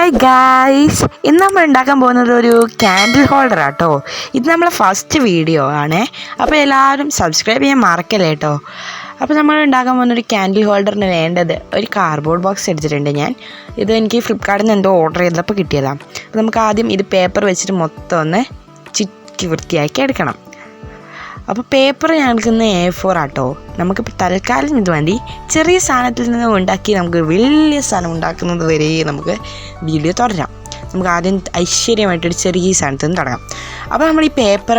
Hi guys, ഇന്ന് നമ്മൾ ഉണ്ടാക്കാൻ പോകുന്നത് ഒരു ക്യാൻഡിൽ ഹോൾഡർ ആട്ടോ. ഇത് നമ്മളെ ഫസ്റ്റ് വീഡിയോ ആണേ. അപ്പോൾ എല്ലാവരും സബ്സ്ക്രൈബ് ചെയ്യാൻ മറക്കല്ലേ കേട്ടോ. അപ്പോൾ നമ്മൾ ഉണ്ടാക്കാൻ പോകുന്ന ഒരു ക്യാൻഡിൽ ഹോൾഡറിന് വേണ്ടത് ഒരു കാർഡ്ബോർഡ് ബോക്സ് എടുത്തിട്ടുണ്ട് ഞാൻ. ഇത് എനിക്ക് ഫ്ലിപ്കാർട്ടിൽ നിന്ന് എന്തോ ഓർഡർ ചെയ്തപ്പോൾ കിട്ടിയതാണ്. അപ്പോൾ നമുക്ക് ആദ്യം ഇത് പേപ്പർ വെച്ചിട്ട് മൊത്തം ഒന്ന് ചുറ്റി വൃത്തിയാക്കി എടുക്കണം. അപ്പോൾ പേപ്പർ ഞാൻ എടുക്കുന്ന A4 ആട്ടോ. നമുക്കിപ്പോൾ തൽക്കാലം ഇത് മതി. ചെറിയ സാധനത്തിൽ നിന്ന് ഉണ്ടാക്കി നമുക്ക് വലിയ സാധനം ഉണ്ടാക്കുന്നത് വരെ നമുക്ക് വീഡിയോ തുടരാം. നമുക്ക് ആദ്യം ഐശ്വര്യമായിട്ടൊരു ചെറിയ സാധനത്തിൽ നിന്ന് തുടങ്ങാം. അപ്പോൾ നമ്മൾ ഈ പേപ്പർ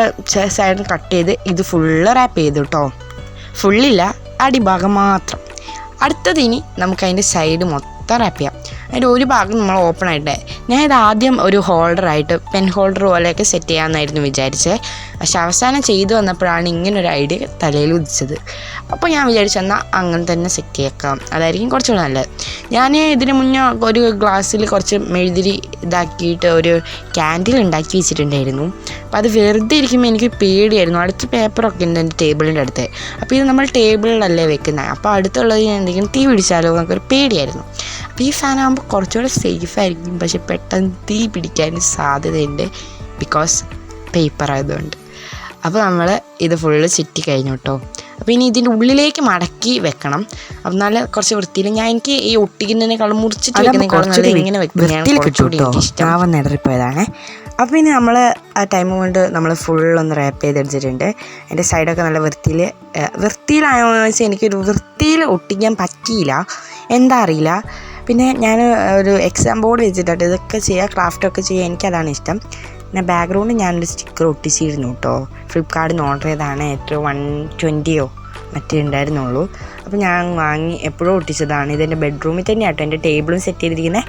സൈഡിൽ കട്ട് ചെയ്ത് ഇത് ഫുള്ള് റാപ്പ് ചെയ്തു കേട്ടോ. ഫുള്ളില്ല, അടിഭാഗം മാത്രം. അടുത്തത് ഇനി നമുക്ക് അതിൻ്റെ സൈഡ് മൊത്തം റാപ്പ് ചെയ്യാം. അതിൻ്റെ ഒരു ഭാഗം നമ്മൾ ഓപ്പൺ ആയിട്ട് ഞാൻ ഇത് ആദ്യം ഒരു ഹോൾഡറായിട്ട് പെൻ ഹോൾഡർ പോലെയൊക്കെ സെറ്റ് ചെയ്യാമെന്നായിരുന്നു വിചാരിച്ചത്. പക്ഷെ അവസാനം ചെയ്തു വന്നപ്പോഴാണ് ഇങ്ങനൊരു ഐഡിയ തലയിൽ ഉദിച്ചത്. അപ്പോൾ ഞാൻ വിചാരിച്ചു എന്നാൽ അങ്ങനെ തന്നെ സെറ്റ് ചെയ്യേക്കാം, അതായിരിക്കും കുറച്ചുകൂടെ നല്ലത്. ഞാൻ ഇതിന് മുന്നേ ഒരു ഗ്ലാസ്സിൽ കുറച്ച് മെഴുതിരി ഇതാക്കിയിട്ട് ഒരു ക്യാൻഡിൽ ഉണ്ടാക്കി വെച്ചിട്ടുണ്ടായിരുന്നു. അപ്പോൾ അത് വെറുതെ ഇരിക്കുമ്പോൾ എനിക്ക് പേടിയായിരുന്നു. അടുത്ത പേപ്പറൊക്കെ ഉണ്ട് എൻ്റെ ടേബിളിൻ്റെ അടുത്ത്. അപ്പോൾ ഇത് നമ്മൾ ടേബിളിലല്ലേ വെക്കുന്നത്. അപ്പോൾ അടുത്തുള്ളത് ഞാൻ എന്തെങ്കിലും തീ പിടിച്ചാലോ എന്നൊക്കെ പേടിയായിരുന്നു. അപ്പോൾ ഈ ഫാൻ ആകുമ്പോൾ കുറച്ചുകൂടെ സേഫായിരിക്കും. പക്ഷെ പെട്ടെന്ന് തീ പിടിക്കാൻ സാധ്യതയുണ്ട്, ബിക്കോസ് പേപ്പർ ആയതുകൊണ്ട്. അപ്പോൾ നമ്മൾ ഇത് ഫുള്ള് ചുറ്റി കഴിഞ്ഞു കേട്ടോ. അപ്പോൾ ഇനി ഇതിൻ്റെ ഉള്ളിലേക്ക് മടക്കി വെക്കണം. അപ്പം നല്ല കുറച്ച് വൃത്തിയിൽ എനിക്ക് ഈ ഒട്ടിക്കുന്നതിനേക്കാളും മുറിച്ചിട്ട് വെക്കുന്നതിനേക്കാളും നല്ല ഇങ്ങനെ വെക്കുന്നതാണ് ഇടറിപ്പോയതാണ്. അപ്പോൾ ഇനി നമ്മൾ ആ ടൈം കൊണ്ട് നമ്മൾ ഫുള്ളൊന്ന് റാപ്പ് ചെയ്തെടുത്തിട്ടുണ്ട്. എൻ്റെ സൈഡൊക്കെ നല്ല വൃത്തിയിലായോന്ന് വെച്ചാൽ എനിക്കൊരു വൃത്തിയിൽ ഒട്ടിക്കാൻ പറ്റിയില്ല, എന്താ അറിയില്ല. പിന്നെ ഞാൻ ഒരു എക്സാം ബോർഡ് വെച്ചിട്ടാണ് ഇതൊക്കെ ചെയ്യുക, ക്രാഫ്റ്റൊക്കെ ചെയ്യുക. എനിക്കതാണ് ഇഷ്ടം. പിന്നെ ബാക്ക്ഗ്രൗണ്ട് ഞാനൊരു സ്റ്റിക്കർ ഒട്ടിച്ചിരുന്നു കേട്ടോ. ഫ്ലിപ്കാർട്ടിൽ നിന്ന് ഓർഡർ ചെയ്തതാണ്. എത്രയോ 120 മറ്റേ ഉണ്ടായിരുന്നുള്ളൂ. അപ്പോൾ ഞാൻ വാങ്ങി എപ്പോഴും ഒട്ടിച്ചതാണ്. ഇതെൻ്റെ ബെഡ്റൂമിൽ തന്നെയാട്ടോ എൻ്റെ ടേബിളും സെറ്റ് ചെയ്തിരിക്കുന്നത്.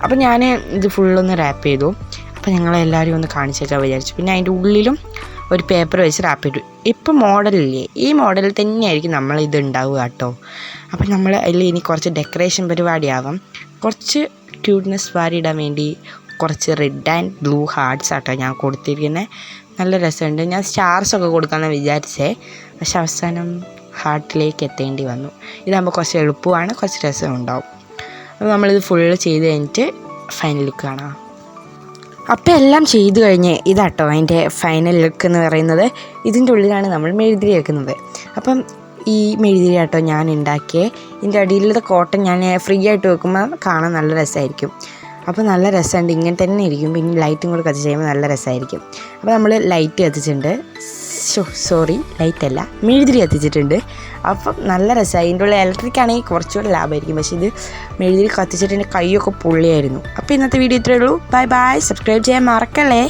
അപ്പോൾ ഞാൻ ഇത് ഫുള്ളൊന്ന് റാപ്പ് ചെയ്തു. അപ്പോൾ ഞങ്ങളെല്ലാവരും ഒന്ന് കാണിച്ചേക്കാൻ വിചാരിച്ചു. പിന്നെ അതിൻ്റെ ഉള്ളിലും ഒരു പേപ്പർ വെച്ച് റാപ്പ് ചെയ്തു. ഇപ്പം മോഡലില്ലേ, ഈ മോഡലിൽ തന്നെയായിരിക്കും നമ്മളിത് ഉണ്ടാവുക കേട്ടോ. അപ്പം നമ്മൾ അതിൽ ഇനി കുറച്ച് ഡെക്കറേഷൻ പരിപാടിയാവാം. കുറച്ച് ക്യൂട്ട്നെസ് വാരിയിടാൻ വേണ്ടി കുറച്ച് റെഡ് ആൻഡ് ബ്ലൂ ഹാർട്ട്സ് ആട്ടോ ഞാൻ കൊടുത്തിരിക്കുന്നത്. നല്ല രസമുണ്ട്. ഞാൻ സ്റ്റാർസൊക്കെ കൊടുക്കാമെന്ന് വിചാരിച്ചേ, പക്ഷെ അവസാനം ഹാർട്ടിലേക്ക് എത്തേണ്ടി വന്നു. ഇതാകുമ്പോൾ കുറച്ച് എളുപ്പമാണ്, കുറച്ച് രസം ഉണ്ടാവും. അപ്പോൾ നമ്മളിത് ഫുള്ള് ചെയ്ത് കഴിഞ്ഞിട്ട് ഫൈനൽ ലുക്ക് കാണാം. അപ്പോൾ എല്ലാം ചെയ്തു കഴിഞ്ഞ് ഇതാട്ടോ അതിൻ്റെ ഫൈനൽ ലുക്ക് എന്ന് പറയുന്നത്. ഇതിൻ്റെ ഉള്ളിലാണ് നമ്മൾ മെഴുതിരി വെക്കുന്നത്. അപ്പം ഈ മെഴുതിരി ആട്ടോ ഞാൻ ഉണ്ടാക്കിയേ. ഇതിൻ്റെ അടിയിലത്തെ കോട്ടൺ ഞാൻ ഫ്രീ ആയിട്ട് വെക്കുമ്പോൾ കാണാൻ നല്ല രസമായിരിക്കും. അപ്പോൾ നല്ല രസമുണ്ട്. ഇങ്ങനെ തന്നെ ഇരിക്കും. പിന്നെ ലൈറ്റും കൂടെ കത്തിച്ച് ചെയ്യുമ്പോൾ നല്ല രസമായിരിക്കും. അപ്പോൾ നമ്മൾ ലൈറ്റ് കത്തിച്ചിട്ടുണ്ട്, ലൈറ്റല്ല, മെഴുതിരി കത്തിച്ചിട്ടുണ്ട്. അപ്പം നല്ല രസമായി. ഇതിൻ്റെ ഉള്ള ഇലക്ട്രിക് ആണെങ്കിൽ കുറച്ചുകൂടെ ലാഭമായിരിക്കും. പക്ഷേ ഇത് മെഴുതിരി കത്തിച്ചിട്ട് എൻ്റെ കൈയൊക്കെ പൊള്ളിയായിരുന്നു. അപ്പോൾ ഇന്നത്തെ വീഡിയോ ഇത്രയേ ഉള്ളൂ. Bye bye. സബ്സ്ക്രൈബ് ചെയ്യാൻ മറക്കല്ലേ.